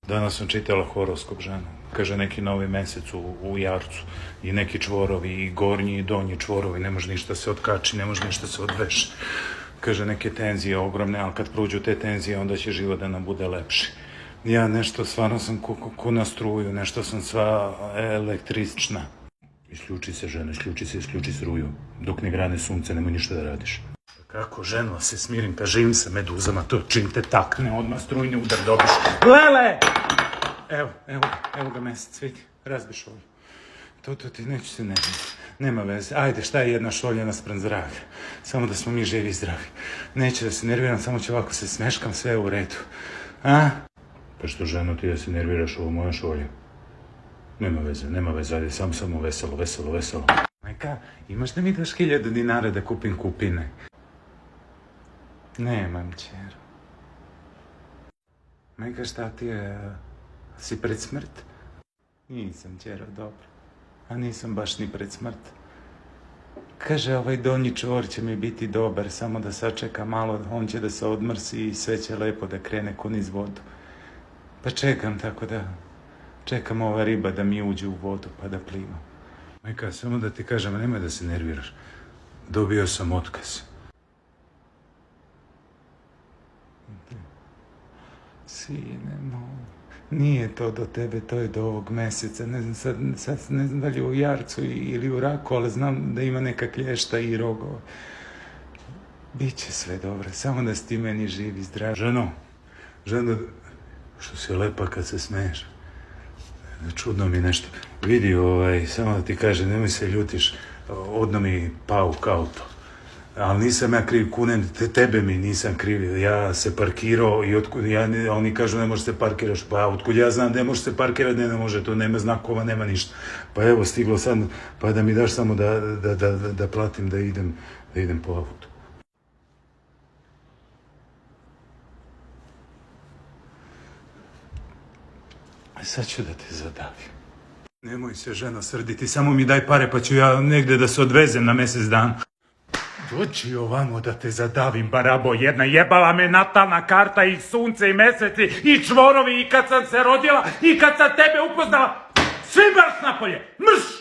Danas sam čitala horoskop žena. Kaže neki novi mesec u jarcu i neki čvorovi i gornji i donji čvorovi, ne može ništa se otkači, ne može ništa se odveši. Kaže neke tenzije ogromne, ali kad prođu te tenzije onda će život da nam bude lepši. Ja nešto, stvarno sam ko na struju, nešto sam sva električna. Isključi se žena, isključi struju. Dok ne grane sunce, nemoj ništa da radiš. Kako ženo se smirim, pa živim sa meduzama, to čim te takne, odmah strujni udar dobiš. Lele! Evo ga mesec, vidi, razbi šolju. To ti neću se nema veze. Ajde, šta je jedna šolja naspram zdravlja? Samo da smo mi živi i zdravi. Neću da se nerviram, samo ću ovako se smeškam, sve je u redu. A? Pa što ženo ti da se nerviraš, ovo moja šolja? Nema veze, ajde, samo veselo. Majka, imaš da mi daš 1000 dinara da kupim kupine? Nemam, čero. Majka, šta ti je? Si pred smrt? Nisam, čero, dobro. A nisam baš ni pred smrt. Kaže, ovaj donji čvor će mi biti dobar, samo da sačeka malo, on će da se odmrsi i sve će lepo da krene ko niz vodu. Pa čekam tako da, čekam ova riba da mi uđe u vodu pa da plivam. Majka, samo da ti kažem, nemoj da se nerviraš. Dobio sam otkaz. Sine moj, nije to do tebe, to je do ovog meseca. Ne znam, sad ne znam da li u jarcu ili u raku, ali znam da ima neka klješta i rogova. Biće sve dobro, samo da si ti meni živ i zdrav. Ženo, što si lepa kad se smeješ. Čudno mi nešto. Vidi, samo da ti kažem, nemoj se ljutiš, odno mi pauk auto. Ali nisam ja kriv, kunem, tebe mi nisam kriv, ja se parkirao i oni kažu ne može se parkiraš, pa otkud ja znam ne može se parkirati, ne može, to nema znakova, nema ništa. Pa evo, stiglo sad, pa da mi daš samo da platim da idem po auto. Sad ću da te zadavim. Nemoj se ženo srditi, samo mi daj pare pa ću ja negde da se odvezem na mesec dana. Dođi ovamo da te zadavim, barabo jedna, jebala me natalna karta i sunce i meseci i čvorovi i kad sam se rodila i kad sam tebe upoznala, svi marš napolje, mrš!